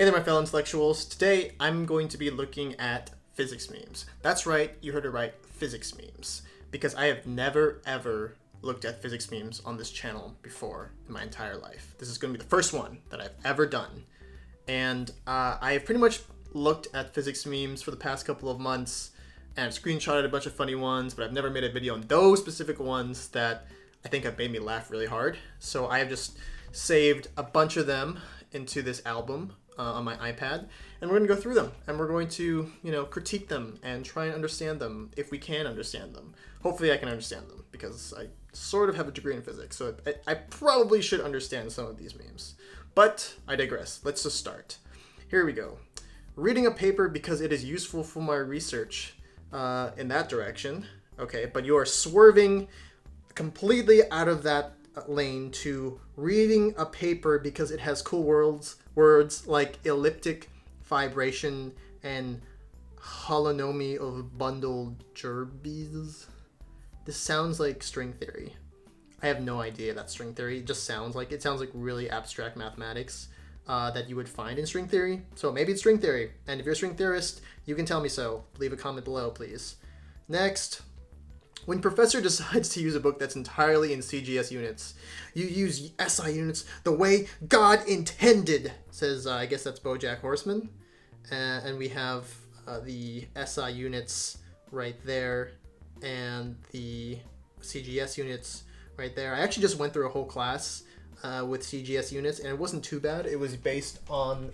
Hey there, my fellow intellectuals. Today, I'm going to be looking at physics memes. That's right, you heard it right, physics memes. Because I have never, ever looked at physics memes on this channel before in my entire life. This is going to be the first one that I've ever done. And I have pretty much looked at physics memes for the past couple of months and I've screenshotted a bunch of funny ones, but I've never made a video on those specific ones that I think have made me laugh really hard. So I have just saved a bunch of them into this album on my iPad, and we're going to go through them, and we're going to, critique them and try and understand them if we can understand them. Hopefully I can understand them, because I sort of have a degree in physics, so I probably should understand some of these memes. But I digress. Let's just start. Here we go. Reading a paper because it is useful for my research in that direction. Okay, but you are swerving completely out of that lane to reading a paper because it has cool words like elliptic vibration and holonomy of bundled gerbes. This sounds like string theory. I have no idea that's string theory. It sounds like really abstract mathematics that you would find in string theory. So maybe it's string theory. And if you're a string theorist, you can tell me so. Leave a comment below, please. Next. When professor decides to use a book that's entirely in CGS units, you use SI units the way God intended, says, I guess that's BoJack Horseman. And we have the SI units right there and the CGS units right there. I actually just went through a whole class with CGS units, and it wasn't too bad. It was based on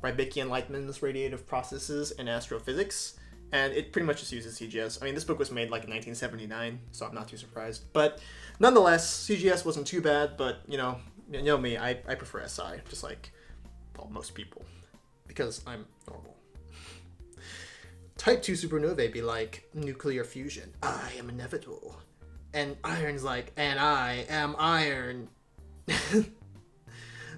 Rybicki and Lightman's radiative processes and astrophysics. And it pretty much just uses CGS. I mean, this book was made like in 1979, so I'm not too surprised. But nonetheless, CGS wasn't too bad, but you know me, I prefer SI, just like, well, most people, because I'm normal. Type 2 supernovae be like nuclear fusion. I am inevitable. And iron's like, and I am iron.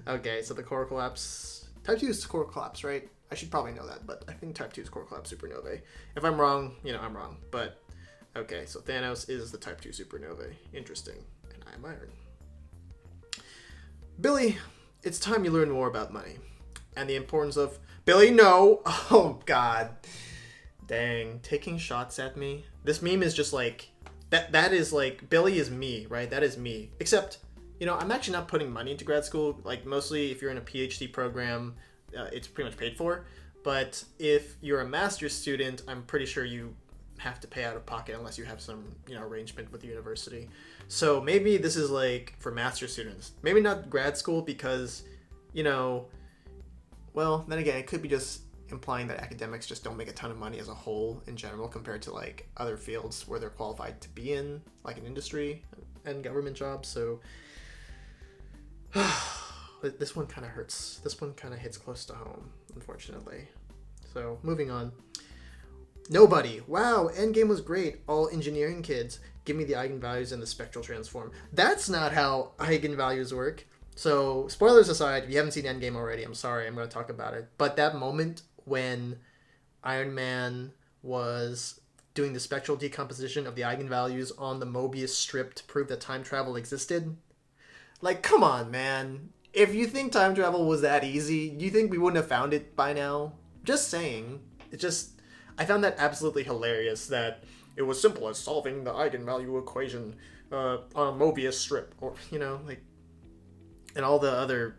Okay, so the core collapse. Type 2 is core collapse, right? I should probably know that, but I think Type 2 is core collapse supernovae. If I'm wrong, I'm wrong. But, okay, so Thanos is the Type 2 supernovae. Interesting. And I'm iron. Billy, it's time you learn more about money. And the importance of... Billy, no! Oh, God. Dang. Taking shots at me. This meme is just like... That is like... Billy is me, right? That is me. Except, I'm actually not putting money into grad school. Like, mostly if you're in a PhD program... it's pretty much paid for, but if you're a master's student, I'm pretty sure you have to pay out of pocket unless you have some, arrangement with the university. So maybe this is like for master's students, maybe not grad school because, well, then again, it could be just implying that academics just don't make a ton of money as a whole in general compared to like other fields where they're qualified to be in, like an industry and government jobs. So this one kind of hurts. This one kind of hits close to home, unfortunately. So, moving on. Nobody. Wow, Endgame was great. All engineering kids. Give me the eigenvalues and the spectral transform. That's not how eigenvalues work. So, spoilers aside, if you haven't seen Endgame already, I'm sorry, I'm going to talk about it. But that moment when Iron Man was doing the spectral decomposition of the eigenvalues on the Mobius strip to prove that time travel existed, like, come on, man. If you think time travel was that easy, do you think we wouldn't have found it by now? Just saying. I found that absolutely hilarious that it was simple as solving the eigenvalue equation on a Mobius strip. Or, and all the other...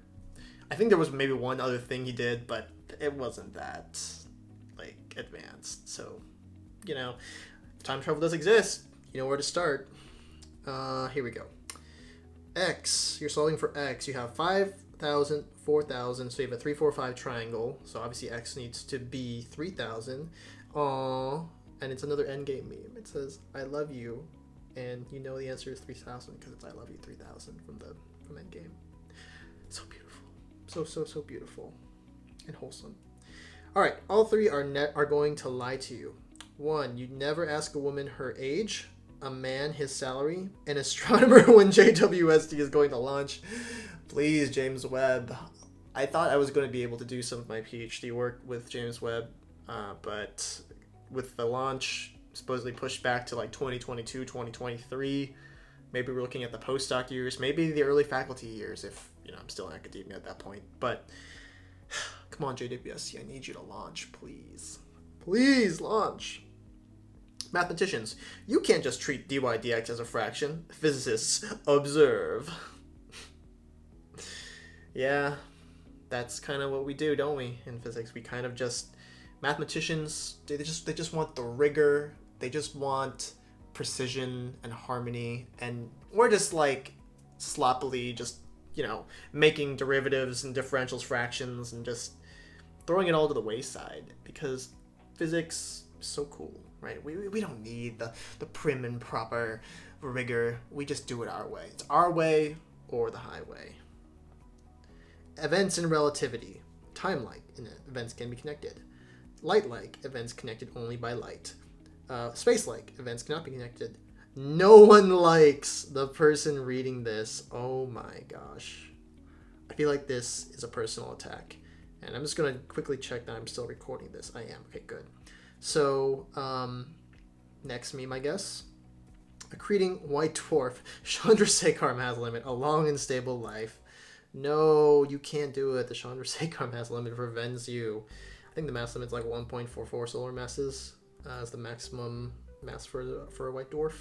I think there was maybe one other thing he did, but it wasn't that, advanced. So, if time travel does exist, you know where to start. Here we go. X, you're solving for X. You have 5,000, 4,000, so you have a 3, 4, 5 triangle. So obviously X needs to be 3,000. Aww. And it's another Endgame meme. It says, I love you. And you know the answer is 3,000 because it's I love you 3,000 from Endgame. So beautiful. So beautiful. And wholesome. Alright, all three are going to lie to you. 1, you never ask a woman her age. A man his salary, an astronomer when JWST is going to launch. Please, James Webb. I thought I was going to be able to do some of my PhD work with James Webb, but with the launch supposedly pushed back to like 2022, 2023, maybe we're looking at the postdoc years, maybe the early faculty years if, I'm still in academia at that point. But Come on, JWSC, I need you to launch, please. Please launch. Mathematicians, you can't just treat dy dx as a fraction. Physicists, observe. Yeah, that's kind of what we do, don't we, in physics? We kind of just... Mathematicians, they just want the rigor. They just want precision and harmony. And we're just, like, sloppily just, you know, making derivatives and differentials, fractions, and just throwing it all to the wayside. Because physics is so cool. Right? We don't need the prim and proper rigor. We just do it our way. It's our way or the highway. Events in relativity. Time-like events can be connected. Light-like events connected only by light. Space-like events cannot be connected. No one likes the person reading this. Oh my gosh. I feel like this is a personal attack. And I'm just going to quickly check that I'm still recording this. I am. Okay, good. So, next meme, I guess. Accreting white dwarf. Chandrasekhar mass limit. A long and stable life. No, you can't do it. The Chandrasekhar mass limit prevents you. I think the mass limit's like 1.44 solar masses as the maximum mass for a white dwarf.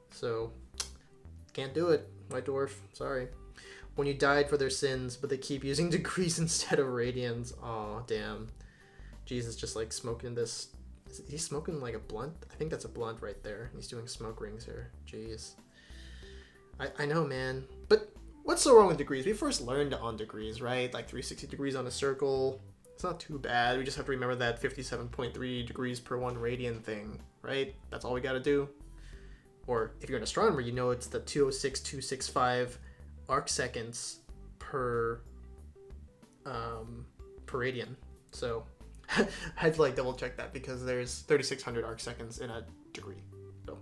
So, can't do it, white dwarf. Sorry. When you died for their sins, but they keep using degrees instead of radians. Aw, damn. Jesus, just like smoking this. Is he smoking like a blunt? I think that's a blunt right there. He's doing smoke rings here. Jeez. I know, man. But what's so wrong with degrees? We first learned on degrees, right? Like 360 degrees on a circle. It's not too bad. We just have to remember that 57.3 degrees per 1 radian thing, right? That's all we got to do. Or if you're an astronomer, you know it's the 206.265 arc seconds per radian. So I had to like double check that because there's 3600 arc seconds in a degree. So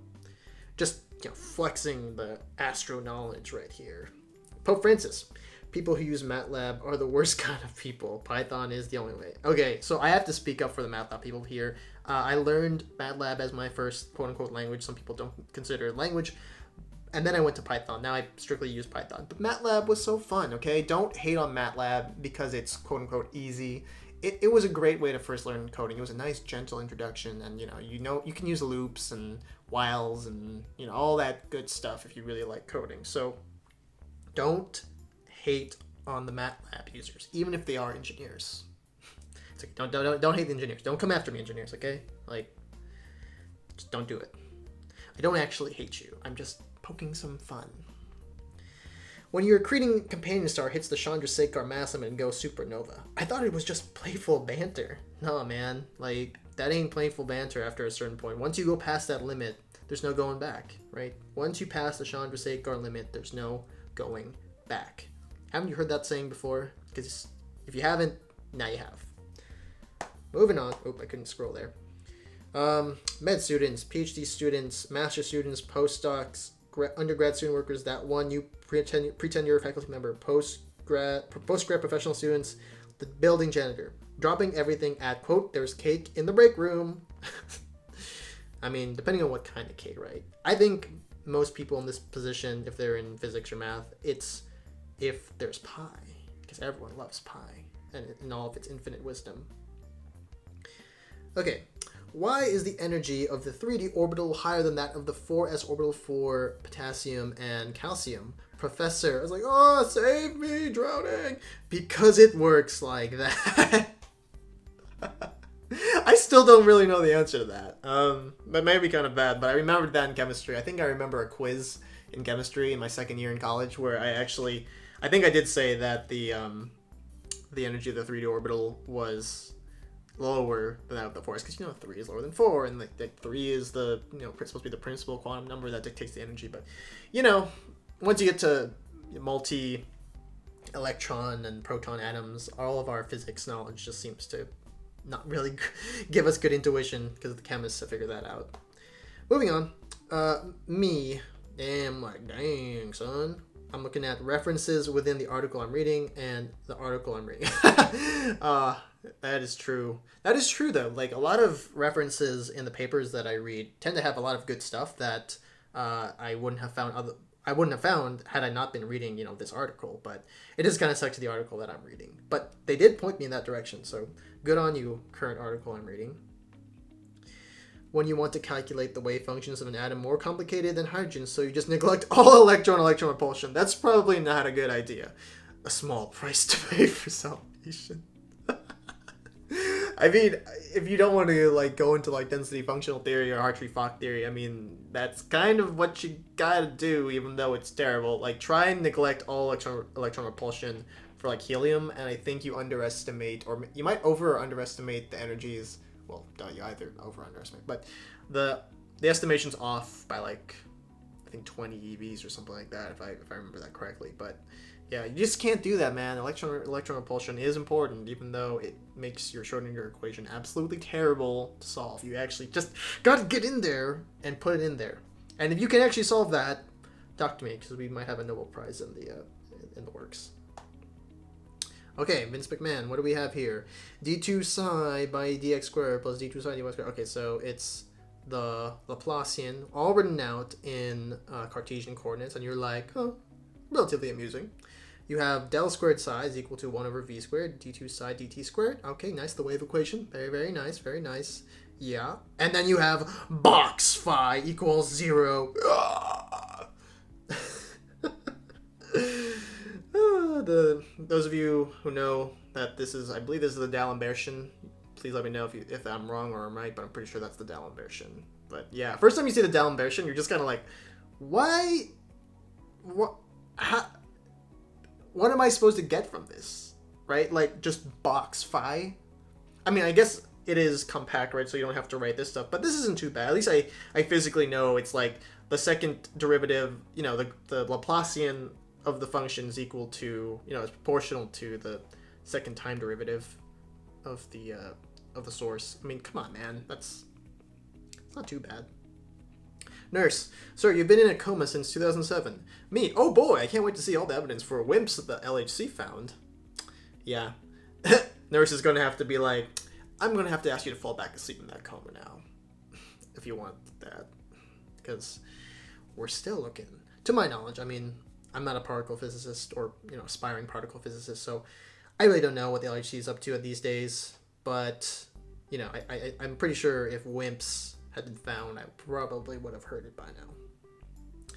just, you know, flexing the astro knowledge right here. Pope Francis. People who use MATLAB are the worst kind of people. Python is the only way. Okay, so I have to speak up for the MATLAB people here. I learned MATLAB as my first quote-unquote language. Some people don't consider it language. And then I went to Python. Now I strictly use Python. But MATLAB was so fun, okay? Don't hate on MATLAB because it's quote-unquote easy. It was a great way to first learn coding. It was a nice, gentle introduction. And, you know, you can use loops and whiles and, you know, all that good stuff if you really like coding. So don't hate on the MATLAB users, even if they are engineers. It's like, don't hate the engineers. Don't come after me, engineers, okay? Like, just don't do it. I don't actually hate you. I'm just poking some fun. When your accreting companion star hits the Chandrasekhar mass limit and goes supernova, I thought it was just playful banter. No, man. Like, that ain't playful banter after a certain point. Once you go past that limit, there's no going back, right? Once you pass the Chandrasekhar limit, there's no going back. Haven't you heard that saying before? Because if you haven't, now you have. Moving on. Oh, I couldn't scroll there. Med students, PhD students, master students, postdocs, undergrad student workers, that one you pretend you're a faculty member, postgrad professional students, the building janitor, dropping everything at, quote, there's cake in the break room. I mean, depending on what kind of cake, right? I think most people in this position, if they're in physics or math, it's if there's pie, because everyone loves pie and in all of its infinite wisdom. Okay, why is the energy of the 3D orbital higher than that of the 4s orbital for potassium and calcium? Professor, I was like, oh, save me, drowning, because it works like that. I still don't really know the answer to that. That may be kind of bad, but I remembered that in chemistry. I think I remember a quiz in chemistry in my second year in college where I think I did say that the energy of the 3D orbital was lower than that of the 4s, because 3 is lower than 4, and like 3 is the supposed to be the principal quantum number that dictates the energy. But once you get to multi-electron and proton atoms, all of our physics knowledge just seems to not really give us good intuition because the chemists have figured that out. Moving on, dang son, I'm looking at references within the article I'm reading and the article I'm reading. That is true. That is true, though. Like, a lot of references in the papers that I read tend to have a lot of good stuff that I wouldn't have found I wouldn't have found had I not been reading, this article. But it is kind of stuck to the article that I'm reading. But they did point me in that direction, so good on you, current article I'm reading. When you want to calculate the wave functions of an atom more complicated than hydrogen, so you just neglect all electron-electron repulsion. That's probably not a good idea. A small price to pay for salvation. I mean, if you don't want to go into density functional theory or Hartree-Fock theory, I mean, that's kind of what you gotta do, even though it's terrible. Try and neglect all electron repulsion for helium, and I think you underestimate, or you might over or underestimate the energies. Well, you either over or underestimate, but the estimation's off by I think 20 eVs or something like that, if I remember that correctly. But yeah, you just can't do that, man. Electron repulsion is important, even though it makes your Schrodinger equation absolutely terrible to solve. You actually just gotta get in there and put it in there. And if you can actually solve that, talk to me, because we might have a Nobel Prize in the works. Okay, Vince McMahon, what do we have here? d2 psi by dx squared plus d2 psi dy squared. Okay, so it's the Laplacian, all written out in Cartesian coordinates, and you're like, oh, relatively amusing. You have del squared psi is equal to 1 over v squared, d2 psi dt squared. Okay, nice, the wave equation. Very, very nice, very nice. Yeah. And then you have box phi equals 0. Those of you who know that I believe this is the D'Alembert, please let me know if I'm wrong or I'm right, but I'm pretty sure that's the D'Alembert. But yeah, first time you see the D'Alembert, you're just kind of like, why? What? How? What am I supposed to get from this? Right? Just box phi? I mean, I guess it is compact, right? So you don't have to write this stuff, but this isn't too bad. At least I physically know it's the second derivative, the Laplacian of the function is equal to, it's proportional to the second time derivative of the source. I mean, come on, man. It's not too bad. Nurse, sir, you've been in a coma since 2007. Me, oh boy, I can't wait to see all the evidence for WIMPs that the LHC found. Yeah. Nurse is going to have to be like, I'm going to have to ask you to fall back asleep in that coma now. If you want that. Because we're still looking. To my knowledge, I mean, I'm not a particle physicist or, aspiring particle physicist, so I really don't know what the LHC is up to these days. But, I'm pretty sure if WIMPs had been found, I probably would have heard it by now.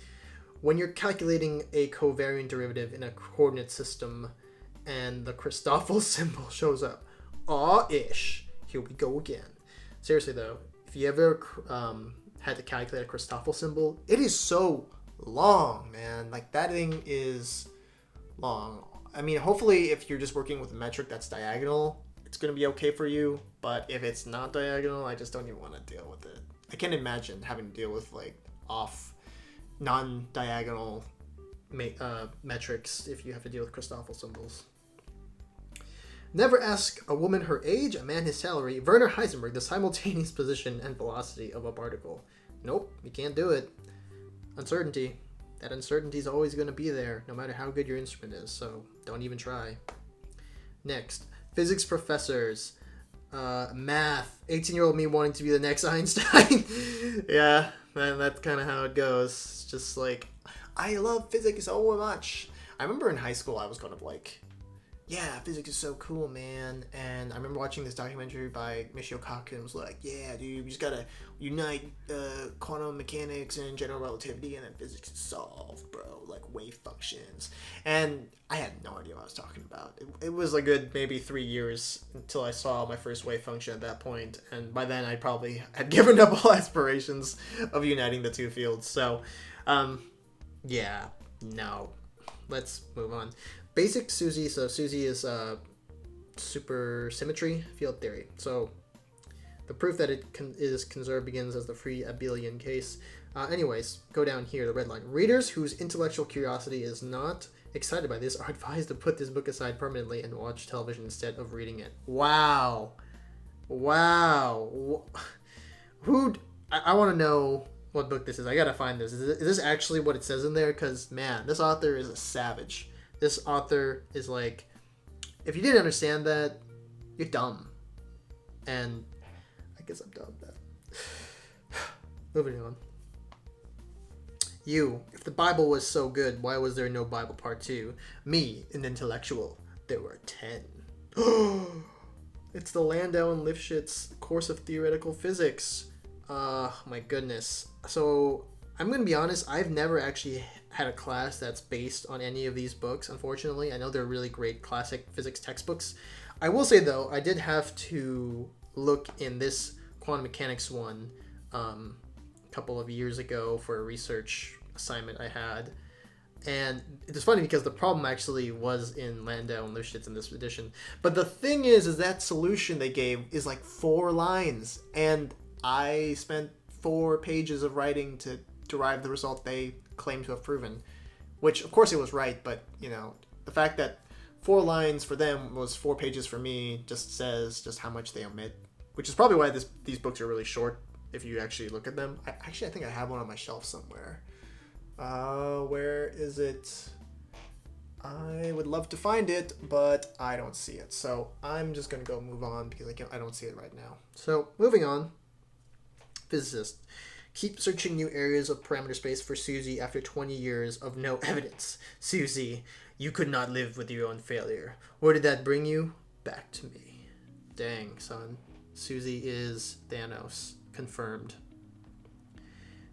When you're calculating a covariant derivative in a coordinate system and the Christoffel symbol shows up, aw-ish, here we go again. Seriously though, if you ever had to calculate a Christoffel symbol, it is so long, man. That thing is long. I mean, hopefully if you're just working with a metric that's diagonal, it's going to be okay for you, but if it's not diagonal, I just don't even want to deal with it. I can't imagine having to deal with off non-diagonal metrics if you have to deal with Christoffel symbols. Never ask a woman her age, a man his salary, Werner Heisenberg the simultaneous position and velocity of a particle. Nope, you can't do it. Uncertainty. That uncertainty is always going to be there, no matter how good your instrument is, so don't even try. Next, physics professors. Math. 18-year-old me wanting to be the next Einstein. Yeah, man, that's kind of how it goes. It's just I love physics so much. I remember in high school I was kind of yeah, physics is so cool, man. And I remember watching this documentary by Michio Kaku and was like, yeah, dude, you just gotta unite quantum mechanics and general relativity and then physics is solved, bro. Wave functions. And I had no idea what I was talking about. It was a good maybe 3 years until I saw my first wave function at that point. And by then I probably had given up all aspirations of uniting the two fields. So, yeah, no. Let's move on. Basic SUSY. So SUSY is supersymmetry field theory. So the proof that it is conserved begins as the free abelian case. Anyways, go down here, the red line. Readers whose intellectual curiosity is not excited by this are advised to put this book aside permanently and watch television instead of reading it. Wow. Wow. I want to know what book this is. I gotta find this. Is this actually what it says in there? Because, man, this author is a savage. This author is if you didn't understand that, you're dumb. And I guess I'm done with that. Moving on. You, if the Bible was so good, why was there no Bible Part 2? Me, an intellectual, there were 10. It's the Landau and Lifshitz course of theoretical physics. My goodness. So, I'm going to be honest, I've never actually had a class that's based on any of these books, unfortunately. I know they're really great classic physics textbooks. I will say, though, I did have to look in this quantum mechanics one a couple of years ago for a research assignment I had. And it's funny because the problem actually was in Landau and Lifshitz in this edition. But the thing is that solution they gave is like 4 lines. And I spent 4 pages of writing to derive the result they claimed to have proven. Which, of course, it was right. But, you know, the fact that 4 lines for them was 4 pages for me just says just how much they omit. Which is probably why these books are really short if you actually look at them. I think I have one on my shelf somewhere. Where is it? I would love to find it, but I don't see it. So I'm just going to go move on because I don't see it right now. So moving on. Physicist. Keep searching new areas of parameter space for Susie after 20 years of no evidence. Susie, you could not live with your own failure. Where did that bring you? Back to me. Dang, son. Susie is Thanos. Confirmed.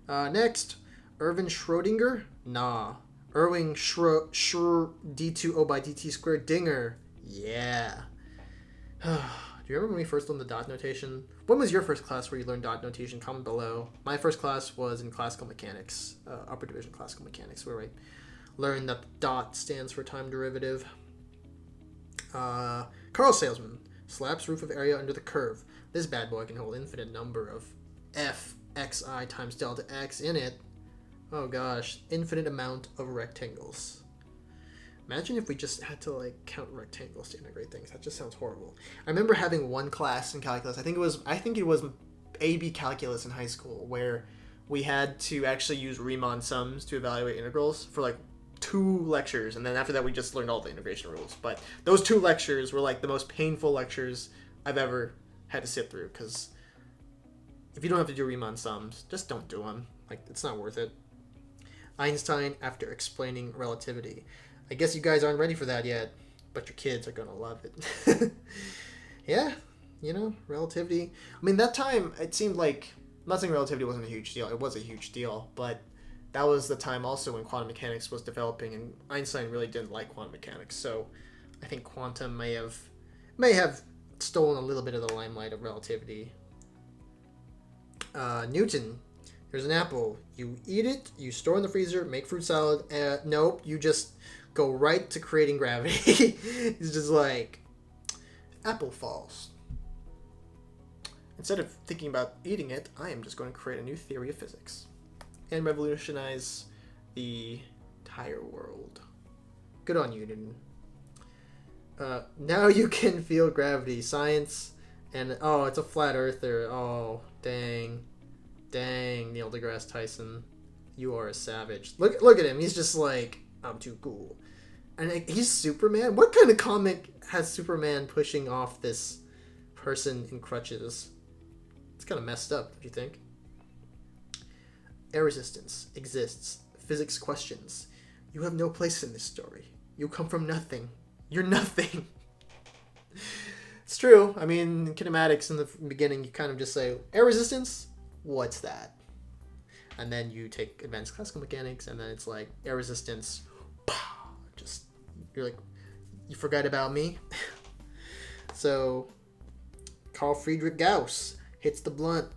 Next. Erwin Schrödinger? Nah. Erwin d2o by dt squared Dinger. Yeah. Do you remember when we first learned the dot notation? When was your first class where you learned dot notation? Comment below. My first class was in classical mechanics, upper division classical mechanics, where I learned that the dot stands for time derivative. Carl Salesman. Slaps roof of area under the curve. This bad boy can hold infinite number of fxi times delta x in it. Oh gosh, infinite amount of rectangles. Imagine if we just had to count rectangles to integrate things. That just sounds horrible. I remember having one class in calculus. I think it was AB calculus in high school where we had to actually use Riemann sums to evaluate integrals for 2 lectures, and then after that we just learned all the integration rules. But those 2 lectures were the most painful lectures I've ever had to sit through, because if you don't have to do Riemann sums, just don't do them. It's not worth it. Einstein after explaining relativity. I guess you guys aren't ready for that yet, but your kids are gonna love it. Yeah, relativity. I mean, that time it seemed like, I'm not saying relativity wasn't a huge deal. It was a huge deal, but that was the time also when quantum mechanics was developing, and Einstein really didn't like quantum mechanics. So I think quantum may have stolen a little bit of the limelight of relativity. Newton. Here's an apple. You eat it, you store in the freezer, make fruit salad. Nope, you just go right to creating gravity. It's just apple falls. Instead of thinking about eating it, I am just going to create a new theory of physics and revolutionize the entire world. Good on you, Newton. Now you can feel gravity. Science and... Oh, it's a flat earther. Oh, dang. Dang, Neil deGrasse Tyson. You are a savage. Look at him. He's just I'm too cool. And he's Superman? What kind of comic has Superman pushing off this person in crutches? It's kind of messed up, don't you think? Air resistance exists. Physics questions. You have no place in this story. You come from nothing. You're nothing. It's true. I mean, in kinematics in the beginning, you kind of just say, air resistance? What's that? And then you take advanced classical mechanics, and then it's air resistance. Just, you're you forgot about me? So, Carl Friedrich Gauss hits the blunt.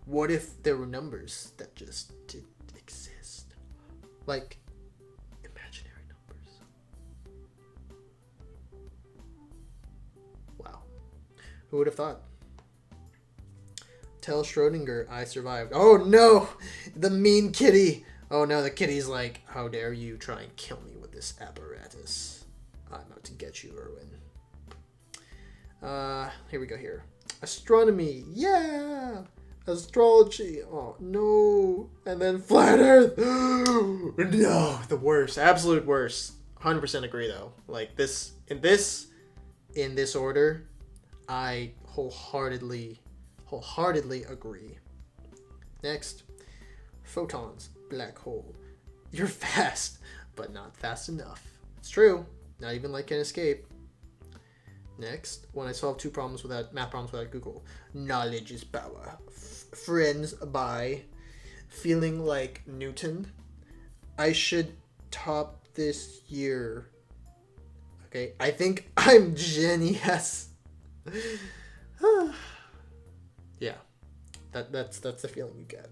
What if there were numbers that just didn't exist? Imaginary numbers. Wow. Who would have thought? Tell Schrödinger I survived. Oh no! The mean kitty! Oh no, the kitty's how dare you try and kill me with this apparatus. I'm out to get you, Erwin. Here we go here. Astronomy! Yeah! Astrology! Oh no! And then flat earth! No! The worst. Absolute worst. 100% agree though. In this order, I wholeheartedly agree. Next, photons, black hole. You're fast, but not fast enough. It's true. Not even like can escape. Next, when I solve math problems without Google. Knowledge is power. Friends by Feeling Like Newton. I should top this year. Okay, I think I'm genius. Yeah, that's the feeling you get.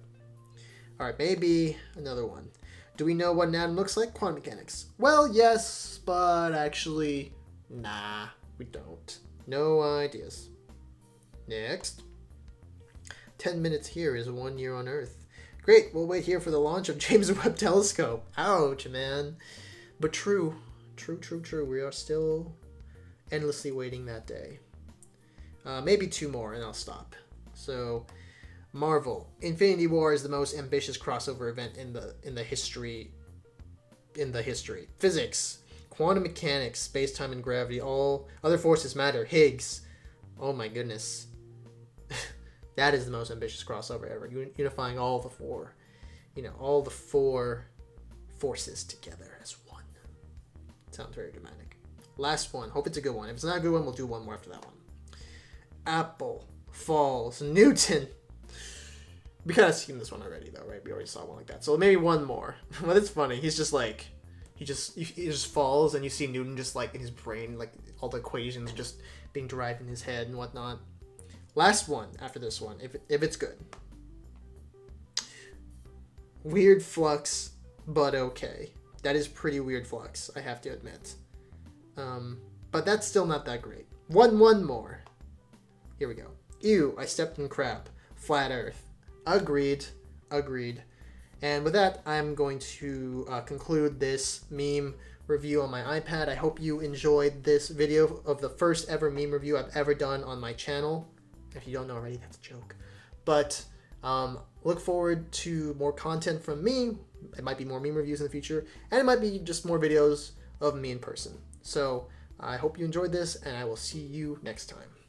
All right, maybe another one. Do we know what an atom looks like? Quantum mechanics. Well, yes, but actually, nah, we don't. No ideas. Next. 10 minutes here is 1 year on Earth. Great, we'll wait here for the launch of James Webb Telescope. Ouch, man. But true. We are still endlessly waiting that day. Maybe 2 more and I'll stop. So, Marvel. Infinity War is the most ambitious crossover event in the history. Physics. Quantum mechanics, space-time and gravity, all other forces matter. Higgs. Oh my goodness. That is the most ambitious crossover ever. Unifying all the four. All the 4 forces together as one. Sounds very dramatic. Last one. Hope it's a good one. If it's not a good one, we'll do one more after that one. Apple falls. Newton. We kind of seen this one already, though, right? We already saw one like that. So maybe one more. But it's funny. He's just like, he just falls, and you see Newton just like in his brain, like all the equations just being derived in his head and whatnot. Last one after this one, if it's good. Weird flux, but okay. That is pretty weird flux, I have to admit. But that's still not that great. One more. Here we go. Ew, I stepped in crap. Flat Earth. Agreed. And with that, I'm going to conclude this meme review on my iPad. I hope you enjoyed this video of the first ever meme review I've ever done on my channel. If you don't know already, that's a joke. But look forward to more content from me. It might be more meme reviews in the future, and it might be just more videos of me in person. So I hope you enjoyed this, and I will see you next time.